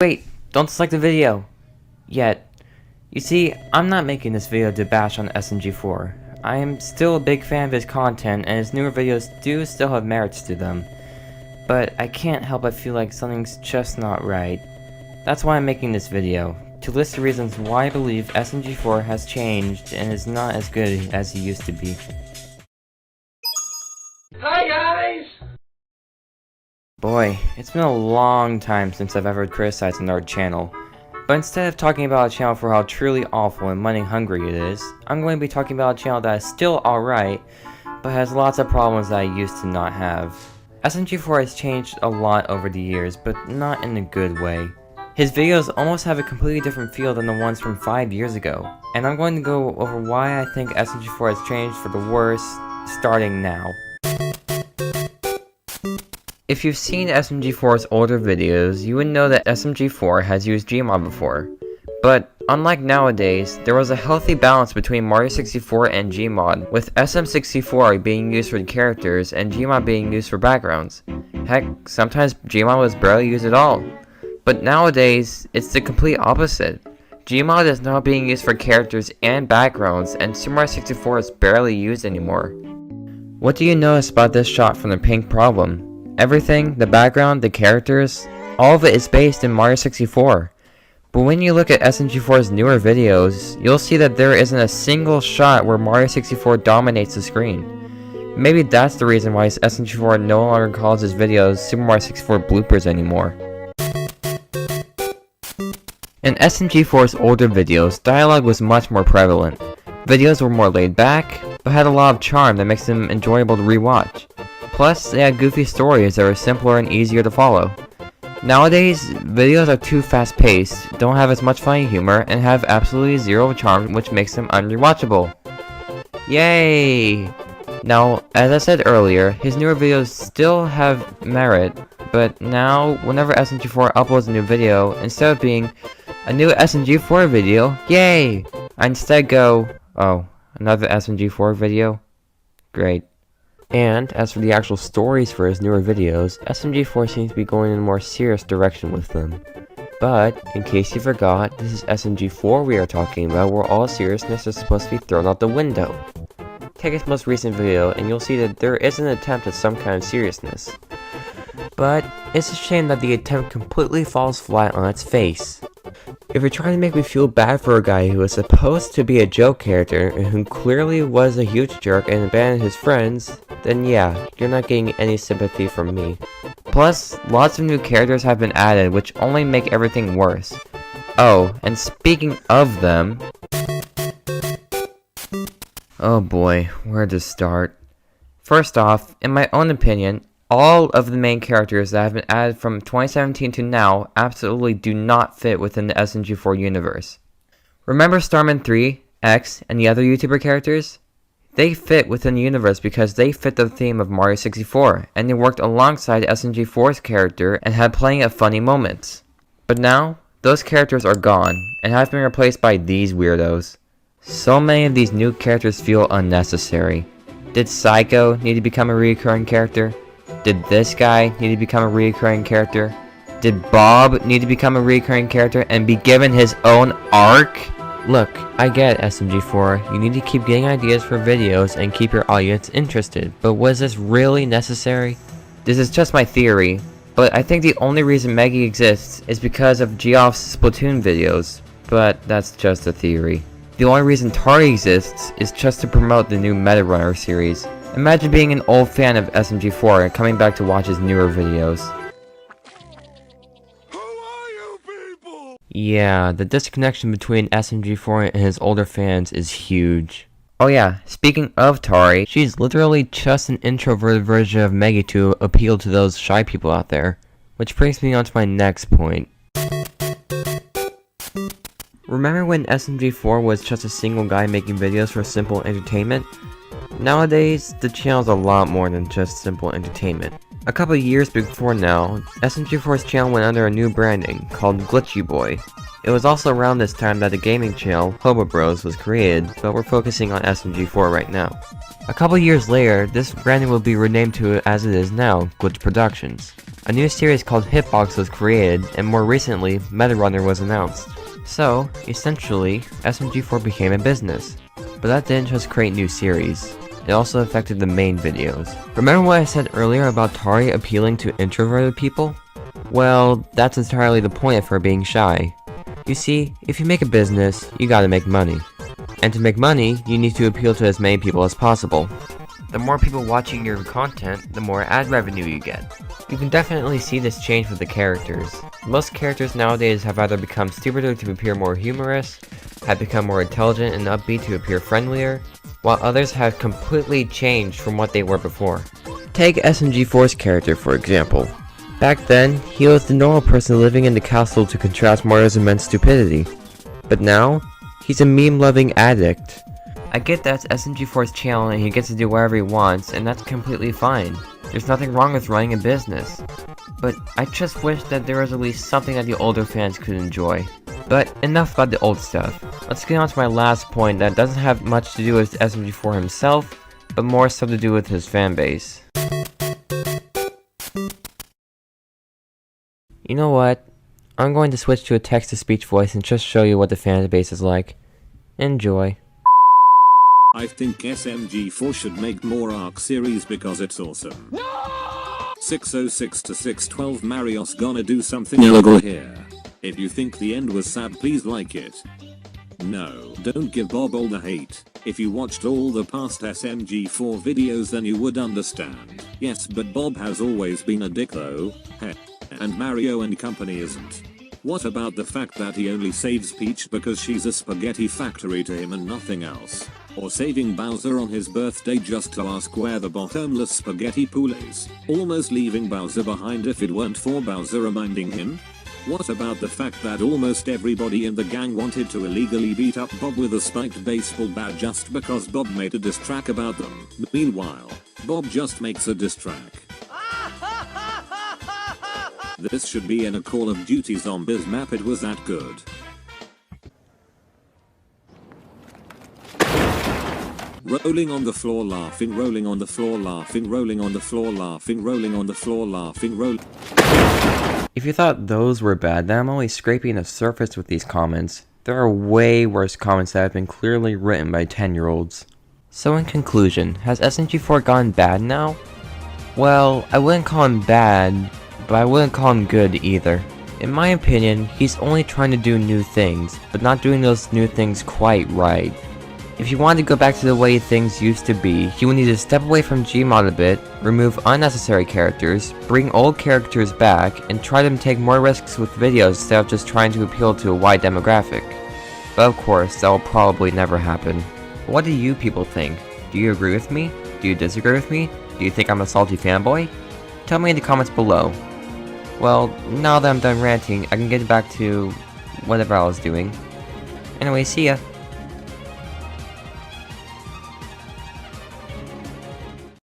Wait, don't dislike the video. Yet. You see, I'm not making this video to bash on SMG4. I am still a big fan of his content, and his newer videos do still have merits to them. But I can't help but feel like something's just not right. That's why I'm making this video, to list the reasons why I believe SMG4 has changed and is not as good as he used to be. Hi guys! Boy, it's been a long time since I've ever criticized another channel. But instead of talking about a channel for how truly awful and money hungry it is, I'm going to be talking about a channel that is still alright, but has lots of problems that I used to not have. SMG4 has changed a lot over the years, but not in a good way. His videos almost have a completely different feel than the ones from 5 years ago, and I'm going to go over why I think SMG4 has changed for the worse, starting now. If you've seen SMG4's older videos, you would know that SMG4 has used Gmod before. But, unlike nowadays, there was a healthy balance between Mario 64 and Gmod, with SM64 being used for characters and Gmod being used for backgrounds. Heck, sometimes Gmod was barely used at all. But nowadays, it's the complete opposite. Gmod is now being used for characters and backgrounds, and Super Mario 64 is barely used anymore. What do you notice about this shot from the pink problem? Everything, the background, the characters, all of it is based in Mario 64. But when you look at SMG4's newer videos, you'll see that there isn't a single shot where Mario 64 dominates the screen. Maybe that's the reason why SMG4 no longer calls his videos Super Mario 64 bloopers anymore. In SMG4's older videos, dialogue was much more prevalent. Videos were more laid back, but had a lot of charm that makes them enjoyable to rewatch. Plus, they had goofy stories that were simpler and easier to follow. Nowadays, videos are too fast-paced, don't have as much funny humor, and have absolutely zero charm, which makes them unrewatchable. Yay! Now, as I said earlier, his newer videos still have merit, but now, whenever SMG4 uploads a new video, instead of being a new SMG4 video, yay! I instead go, oh, another SMG4 video? Great. And, as for the actual stories for his newer videos, SMG4 seems to be going in a more serious direction with them. But, in case you forgot, this is SMG4 we are talking about, where all seriousness is supposed to be thrown out the window. Take his most recent video, and you'll see that there is an attempt at some kind of seriousness. But, it's a shame that the attempt completely falls flat on its face. If you're trying to make me feel bad for a guy who was supposed to be a joke character, and who clearly was a huge jerk and abandoned his friends, then yeah, you're not getting any sympathy from me. Plus, lots of new characters have been added, which only make everything worse. Oh, and speaking of them... oh boy, where to start? First off, in my own opinion, all of the main characters that have been added from 2017 to now absolutely do not fit within the SMG4 universe. Remember Starman 3, X, and the other YouTuber characters? They fit within the universe because they fit the theme of Mario 64, and they worked alongside SMG4's character and had plenty of funny moments. But now, those characters are gone, and have been replaced by these weirdos. So many of these new characters feel unnecessary. Did Psycho need to become a recurring character? Did this guy need to become a recurring character? Did Bob need to become a recurring character and be given his own arc? Look, I get SMG4, you need to keep getting ideas for videos and keep your audience interested, but was this really necessary? This is just my theory, but I think the only reason Meggy exists is because of Geoff's Splatoon videos, but that's just a theory. The only reason Tari exists is just to promote the new Meta Runner series. Imagine being an old fan of SMG4 and coming back to watch his newer videos. Yeah, the disconnection between SMG4 and his older fans is huge. Oh yeah, speaking of Tari, she's literally just an introverted version of Meggy to appeal to those shy people out there. Which brings me on to my next point. Remember when SMG4 was just a single guy making videos for simple entertainment? Nowadays, the channel's a lot more than just simple entertainment. A couple years before now, SMG4's channel went under a new branding, called Glitchy Boy. It was also around this time that the gaming channel, Hobo Bros, was created, but we're focusing on SMG4 right now. A couple years later, this branding will be renamed to as it is now, Glitch Productions. A new series called Hitbox was created, and more recently, Meta Runner was announced. So, essentially, SMG4 became a business. But that didn't just create new series, it also affected the main videos. Remember what I said earlier about Tari appealing to introverted people? Well, that's entirely the point of her being shy. You see, if you make a business, you gotta make money. And to make money, you need to appeal to as many people as possible. The more people watching your content, the more ad revenue you get. You can definitely see this change with the characters. Most characters nowadays have either become stupider to appear more humorous, have become more intelligent and upbeat to appear friendlier, while others have completely changed from what they were before. Take SMG4's character for example. Back then, he was the normal person living in the castle to contrast Mario's immense stupidity. But now, he's a meme-loving addict. I get that's SMG4's channel and he gets to do whatever he wants, and that's completely fine. There's nothing wrong with running a business. But I just wish that there was at least something that the older fans could enjoy. But enough about the old stuff. Let's get on to my last point that doesn't have much to do with SMG4 himself, but more so to do with his fanbase. You know what? I'm going to switch to a text-to-speech voice and just show you what the fanbase is like. Enjoy. I think SMG4 should make more ARC series because it's awesome. No! 606 to 612 Mario's gonna do something illegal here. If you think the end was sad, please like it. No, don't give Bob all the hate. If you watched all the past SMG4 videos then you would understand. Yes, but Bob has always been a dick though. Heh. And Mario and company isn't. What about the fact that he only saves Peach because she's a spaghetti factory to him and nothing else? Or saving Bowser on his birthday just to ask where the bottomless spaghetti pool is, almost leaving Bowser behind if it weren't for Bowser reminding him? What about the fact that almost everybody in the gang wanted to illegally beat up Bob with a spiked baseball bat just because Bob made a diss track about them? Meanwhile, Bob just makes a diss track. This should be in a Call of Duty Zombies map, it was that good. Rolling on the floor laughing, rolling on the floor laughing, rolling on the floor laughing, rolling on the floor laughing, roll. If you thought those were bad, then I'm only scraping the surface with these comments. There are way worse comments that have been clearly written by 10-year-olds. So in conclusion, has SMG4 gone bad now? Well, I wouldn't call him bad, but I wouldn't call him good either. In my opinion, he's only trying to do new things, but not doing those new things quite right. If he wanted to go back to the way things used to be, he would need to step away from Gmod a bit, remove unnecessary characters, bring old characters back, and try to take more risks with videos instead of just trying to appeal to a wide demographic. But of course, that will probably never happen. What do you people think? Do you agree with me? Do you disagree with me? Do you think I'm a salty fanboy? Tell me in the comments below. Well, now that I'm done ranting, I can get back to whatever I was doing. Anyway, see ya!